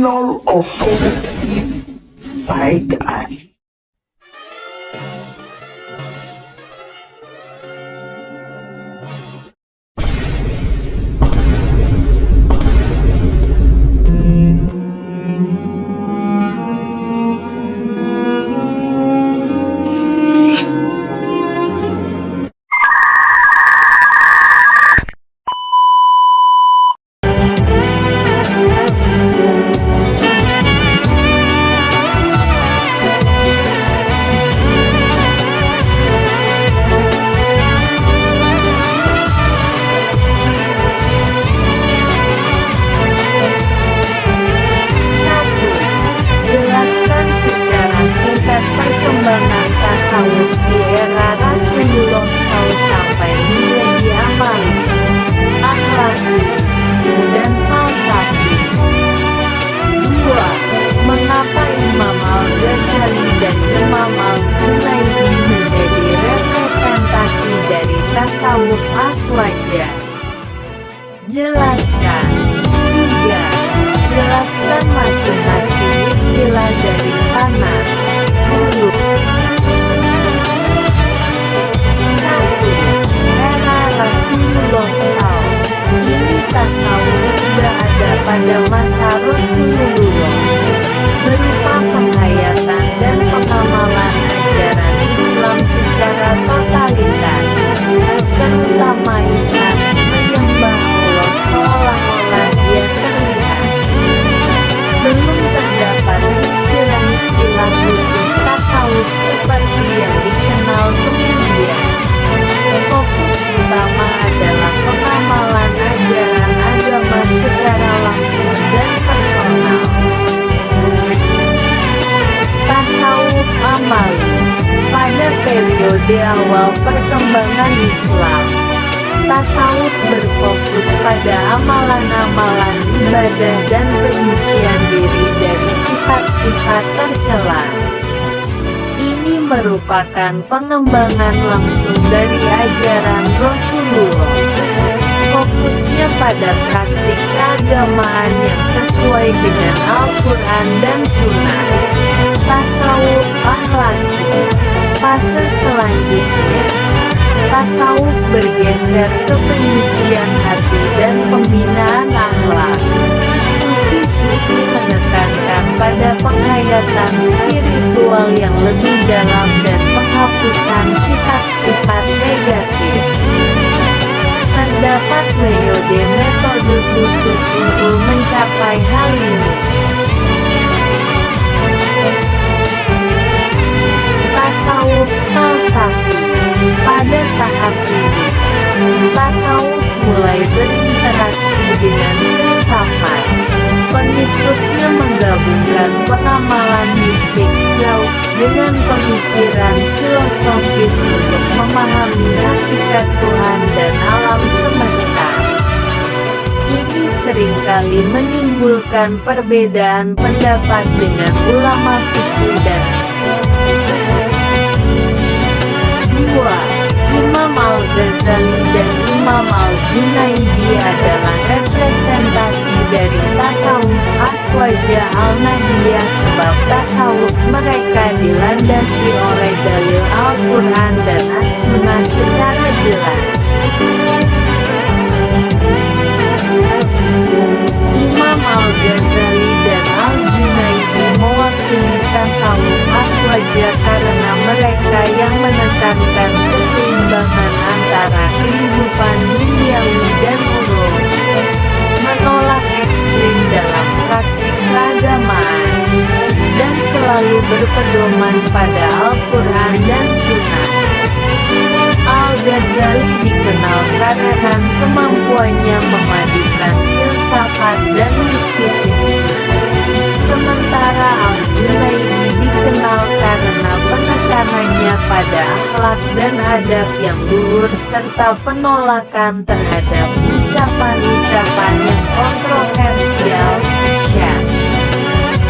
final offensive side eye. Perkembangan tasawuf di era Rasulullah SAW sampai menjadi amali, akhlaki, dan falsafi. 2. Mengapa Imam Al-Ghazali dan Imam Al-Junaidi menjadi representasi dari tasawuf aswaja? Jelaskan. 3. Jelaskan masing-masing istilah dari fana. 1. Era Rasulullah SAW. Ini tasawuf sudah ada pada masa Rasulullah, berupa penghayatan dan pengamalan ajaran Islam secara totalitas, terutama ihsan, menyembah Allah seolah-olah Dia terlihat. Belum terdapat istilah-istilah khusus tasawuf seperti yang dikenal kemudian. Fokus utama adalah pengamalan ajaran agama secara langsung dan personal. Tasawuf amali. Pada periode awal perkembangan Islam, tasawuf berfokus pada amalan-amalan ibadah dan penyucian diri dari sifat-sifat tercela. Ini merupakan pengembangan langsung dari ajaran Rasulullah. Fokusnya pada praktik keagamaan yang sesuai dengan Al-Quran dan Sunnah. Tasawuf akhlaki. Fase selanjutnya, tasawuf bergeser ke penyucian hati dan pembinaan akhlak. Sufi-sufi menekankan pada penghayatan spiritual yang lebih dalam dan penghapusan sifat-sifat negatif. Terdapat metode khusus untuk mencapai hal ini. Tasawuf falsafi. Pada tahap ini, tasawuf mulai berinteraksi dengan filsafat. Pengikutnya menggabungkan pengamalan mistik jauh dengan pemikiran filosofis untuk memahami hakikat Tuhan dan alam semesta. Ini seringkali menimbulkan perbedaan pendapat dengan ulama fikih dan 2. Imam Al-Ghazali dan Imam Al-Junaidi adalah representasi dari tasawuf aswaja al-Nahdiyah sebab tasawuf mereka dilandasi oleh dalil Al-Quran dan As-Sunnah secara jelas. Imam Al-Ghazali dan Al-Junaidi mewakili tasawuf aswaja karena mereka yang menekankan keseimbangan antara kehidupan duniawi dan ulum, menolak ekstrim dalam praktik keagamaan, dan selalu berpedoman pada Al-Quran dan Sunnah. Al-Ghazali dikenal karena kemampuannya memadukan filsafat dan mistisisme, sementara Al-Junaidi dikenal karena penekanannya pada akhlak dan adab yang luhur serta penolakan terhadap ucapan-ucapan yang kontroversial.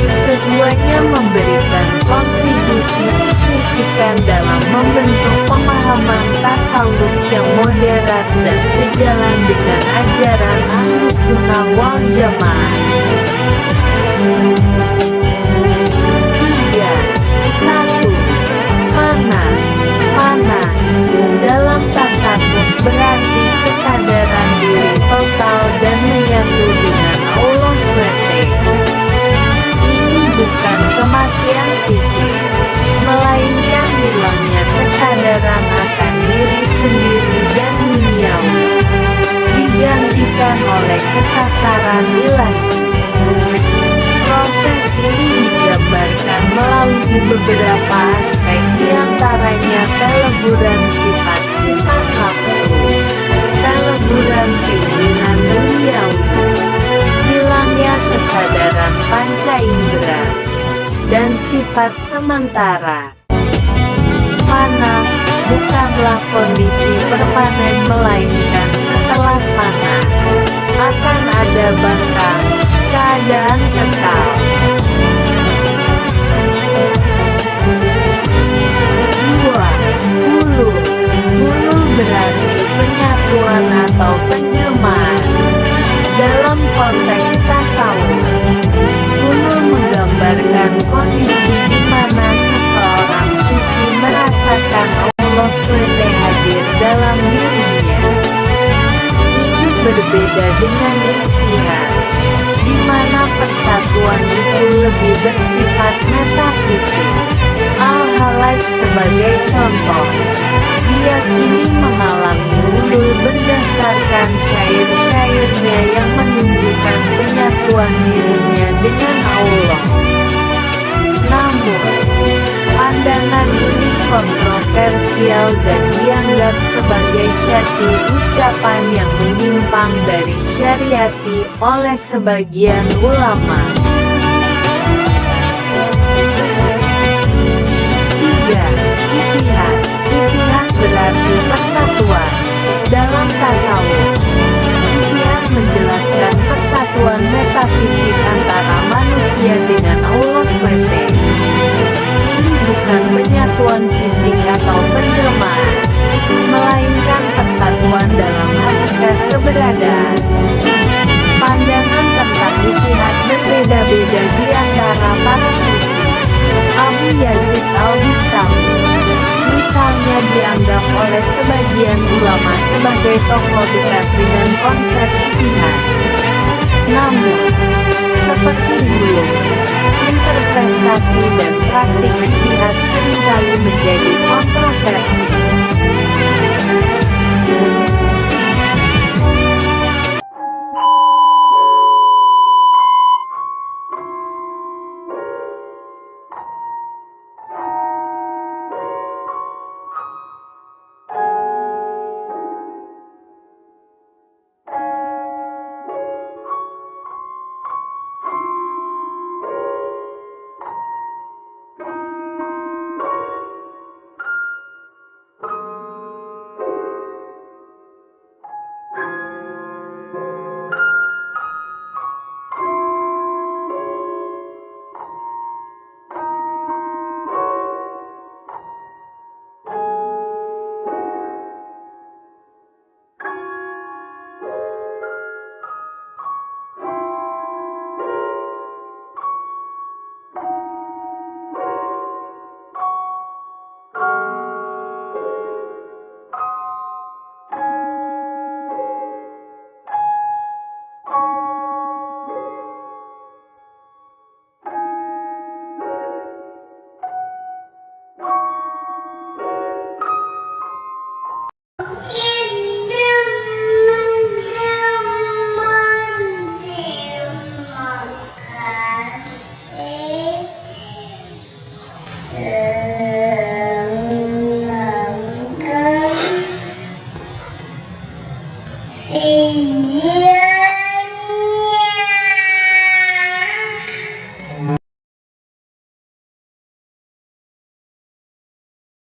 Keduanya memberikan kontribusi signifikan dalam membentuk pemahaman tasawuf yang moderat dan sejalan dengan ajaran Ahlus Sunnah wal Jamaah. kesasaran ilahi. Proses ini digambarkan melalui beberapa aspek, diantaranya peleburan sifat-sifat nafsu, peleburan keinginan duniawi, hilangnya kesadaran panca indera, dan sifat sementara. Fana bukanlah kondisi permanen, melainkan setelah fana akan ada bangkang, keadaan kekal. 2. Hulu berarti penyatuan atau penjelmaan. Dalam konteks tasawuf, hulu menggambarkan kondisi di mana seseorang sufi merasakan Allah SWT hadir dalam dirinya. Ini berbeda dengan ikhtiar, di mana persatuan itu lebih bersifat metafisik. Al-Halaik sebagai contoh, diyakini mengalami hulu berdasarkan syair-syairnya yang menunjukkan penyatuan dirinya dengan Allah. Namun, pandangan ini kontroversial dan dianggap sebagai syar'i, ucapan yang menyimpang dari syariati oleh sebagian ulama. 3. Ittihad. Ittihad berarti persatuan. Dalam tasawuf, ittihad menjelaskan persatuan metafisik antara manusia dengan Allah SWT. Ini bukan penyatuan fisik atau penjelmaan, melainkan persatuan dalam hakikat keberadaan. Pandangan tentang ittihad berbeda-beda di antara para sufi. Abu Yazid al-Bustami, misalnya, dianggap oleh sebagian ulama sebagai tokoh dekat dengan konsep ittihad. Namun, seperti dulu, interpretasi dan praktik ittihad seringkali menjadi